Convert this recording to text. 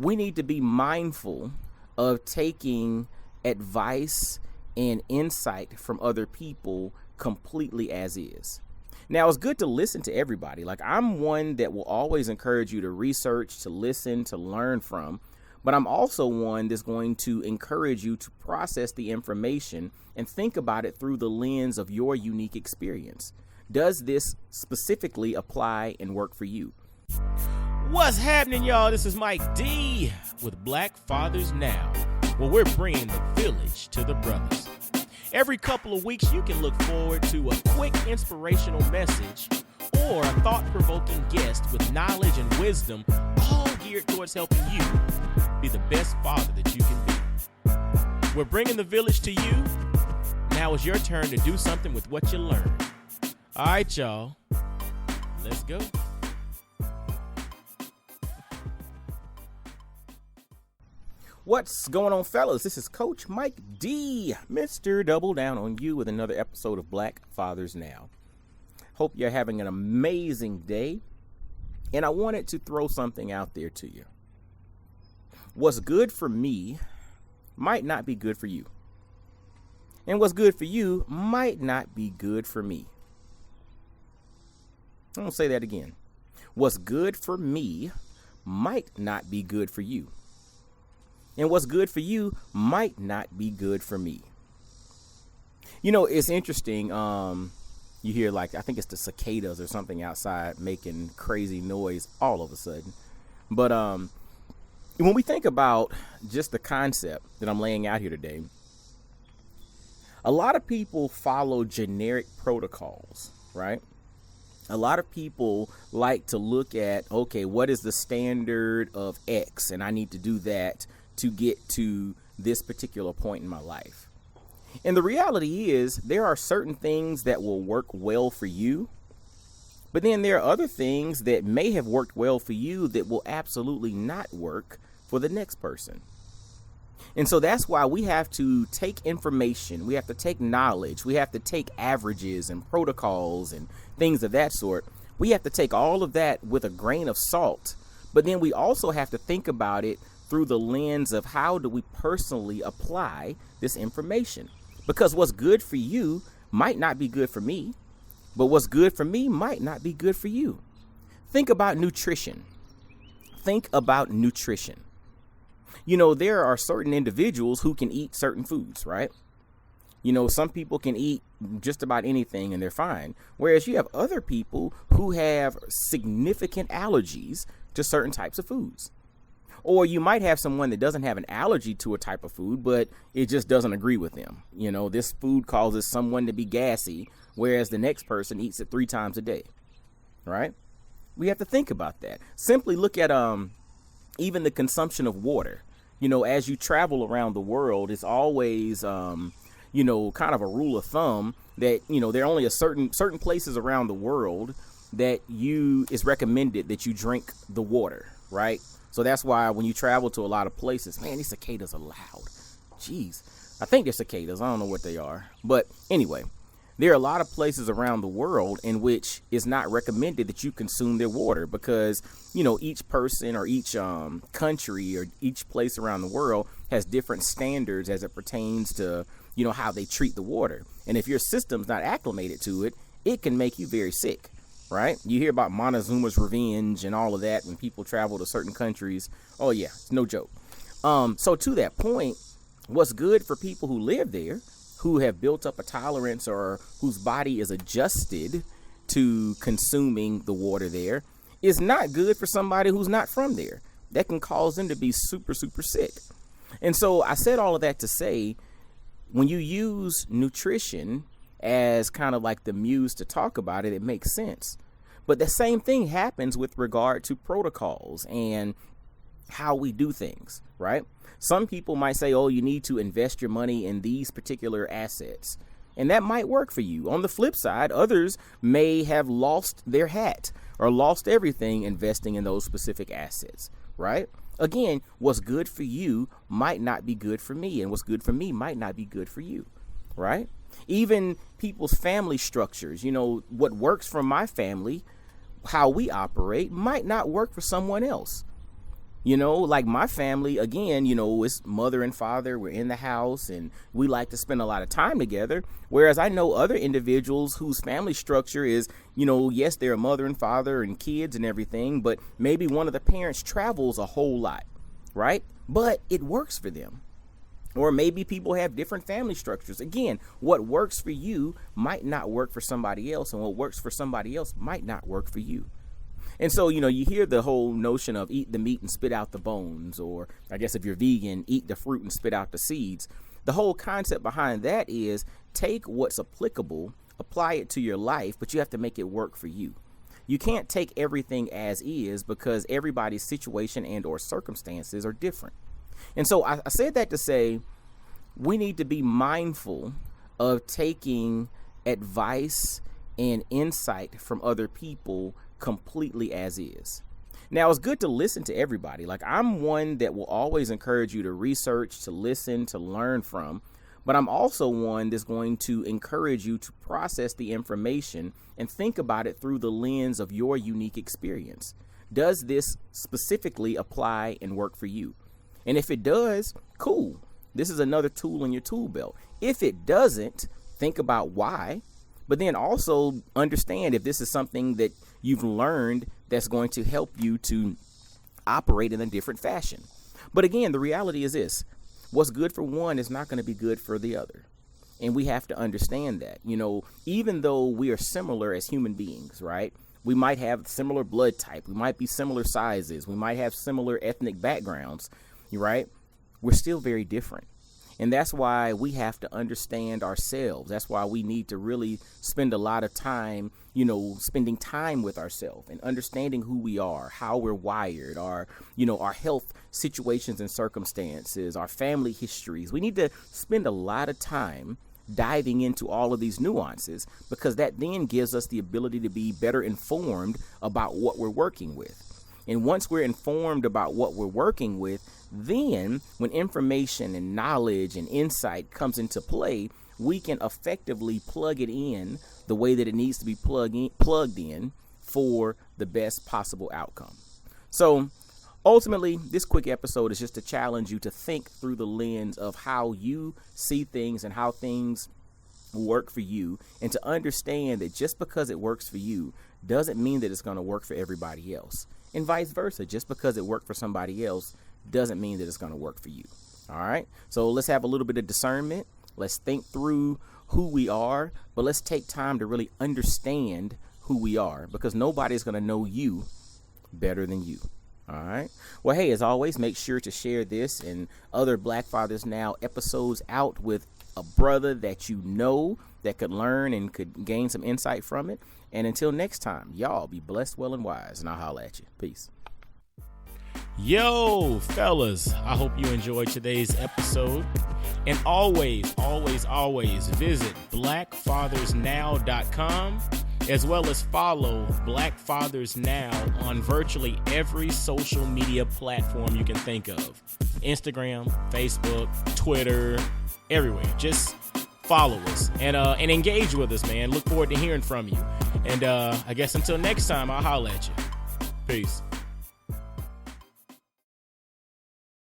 we need to be mindful of taking advice and insight from other people completely as is. Now, it's good to listen to everybody. Like, I'm one that will always encourage you to research, to listen, to learn from. But I'm also one that's going to encourage you to process the information and think about it through the lens of your unique experience. Does this specifically apply and work for you? What's happening, y'all? This is Mike D with Black Fathers Now, where we're bringing the village to the brothers. Every couple of weeks, you can look forward to a quick inspirational message or a thought-provoking guest with knowledge and wisdom, all geared towards helping you be the best father that you can be. We're bringing the village to you. Now it's your turn to do something with what you learned. All right, y'all. Let's go. What's going on, fellas? This is Coach Mike D, Mr. Double Down on You, with another episode of Black Fathers Now. Hope you're having an amazing day. And I wanted to throw something out there to you. What's good for me might not be good for you. And what's good for you might not be good for me. I'm going to say that again. What's good for me might not be good for you. And what's good for you might not be good for me. You know, it's interesting. You hear, like, I think it's the cicadas or something outside making crazy noise all of a sudden. But when we think about just the concept that I'm laying out here today, a lot of people follow generic protocols, right? A lot of people like to look at, okay, what is the standard of X? And I need to do that to get to this particular point in my life. And the reality is there are certain things that will work well for you, but then there are other things that may have worked well for you that will absolutely not work for the next person. And so that's why we have to take information, we have to take knowledge, we have to take averages and protocols and things of that sort. We have to take all of that with a grain of salt, but then we also have to think about it through the lens of how do we personally apply this information. Because what's good for you might not be good for me, but what's good for me might not be good for you. Think about nutrition. Think about nutrition. You know, there are certain individuals who can eat certain foods, right? You know, some people can eat just about anything and they're fine. Whereas you have other people who have significant allergies to certain types of foods. Or you might have someone that doesn't have an allergy to a type of food, but it just doesn't agree with them. You know, this food causes someone to be gassy, whereas the next person eats it 3 times a day, right? We have to think about that. Simply look at even the consumption of water. You know, as you travel around the world, it's always, you know, kind of a rule of thumb that, you know, there are only a certain places around the world that it's recommended that you drink the water, right? So that's why when you travel to a lot of places, man, these cicadas are loud. Jeez. I think they're cicadas. I don't know what they are. But anyway, there are a lot of places around the world in which it's not recommended that you consume their water because, you know, each person or each country or each place around the world has different standards as it pertains to, you know, how they treat the water. And if your system's not acclimated to it, it can make you very sick. Right? You hear about Montezuma's revenge and all of that when people travel to certain countries. Oh, yeah, it's no joke. So to that point, what's good for people who live there, who have built up a tolerance or whose body is adjusted to consuming the water there, is not good for somebody who's not from there. That can cause them to be super, super sick. And so I said all of that to say, when you use nutrition as kind of like the muse to talk about it, it makes sense. But the same thing happens with regard to protocols and how we do things, right? Some people might say, oh, you need to invest your money in these particular assets. And that might work for you. On the flip side, others may have lost their hat or lost everything investing in those specific assets, right? Again, what's good for you might not be good for me, and what's good for me might not be good for you, right? Even people's family structures, you know, what works for my family, how we operate, might not work for someone else. You know, like my family, again, you know, it's mother and father. We're in the house and we like to spend a lot of time together. Whereas I know other individuals whose family structure is, you know, yes, they're a mother and father and kids and everything, but maybe one of the parents travels a whole lot, right? But it works for them. Or maybe people have different family structures. Again, what works for you might not work for somebody else, and what works for somebody else might not work for you. And so, you know, you hear the whole notion of eat the meat and spit out the bones, or I guess if you're vegan, eat the fruit and spit out the seeds. The whole concept behind that is take what's applicable, apply it to your life, but you have to make it work for you. You can't take everything as is because everybody's situation and or circumstances are different. And so I said that to say we need to be mindful of taking advice and insight from other people completely as is. Now, it's good to listen to everybody. Like, I'm one that will always encourage you to research, to listen, to learn from. But I'm also one that's going to encourage you to process the information and think about it through the lens of your unique experience. Does this specifically apply and work for you? And if it does, cool. This is another tool in your tool belt. If it doesn't, think about why. But then also understand if this is something that you've learned that's going to help you to operate in a different fashion. But again, the reality is this. What's good for one is not going to be good for the other. And we have to understand that. You know, even though we are similar as human beings, right? We might have similar blood type. We might be similar sizes. We might have similar ethnic backgrounds, right? We're still very different. And that's why we have to understand ourselves. That's why we need to really spend a lot of time, you know, spending time with ourselves and understanding who we are, how we're wired, our health situations and circumstances, our family histories. We need to spend a lot of time diving into all of these nuances because that then gives us the ability to be better informed about what we're working with. And once we're informed about what we're working with, then when information and knowledge and insight comes into play, we can effectively plug it in the way that it needs to be plugged in for the best possible outcome. So ultimately, this quick episode is just to challenge you to think through the lens of how you see things and how things work for you, and to understand that just because it works for you doesn't mean that it's going to work for everybody else. And vice versa, just because it worked for somebody else doesn't mean that it's going to work for you. All right. So let's have a little bit of discernment. Let's think through who we are, but let's take time to really understand who we are, because nobody's going to know you better than you. All right. Well, hey, as always, make sure to share this and other Black Fathers Now episodes out with a brother that you know that could learn and could gain some insight from it. And until next time, y'all be blessed, well, and wise, and I'll holler at you. Peace. Yo, fellas, I hope you enjoyed today's episode. And always visit blackfathersnow.com, as well as follow Black Fathers Now on virtually every social media platform you can think of. Instagram, Facebook, Twitter, everywhere. Just follow us and engage with us, man. Look forward to hearing from you. And I guess until next time, I'll holler at you. Peace.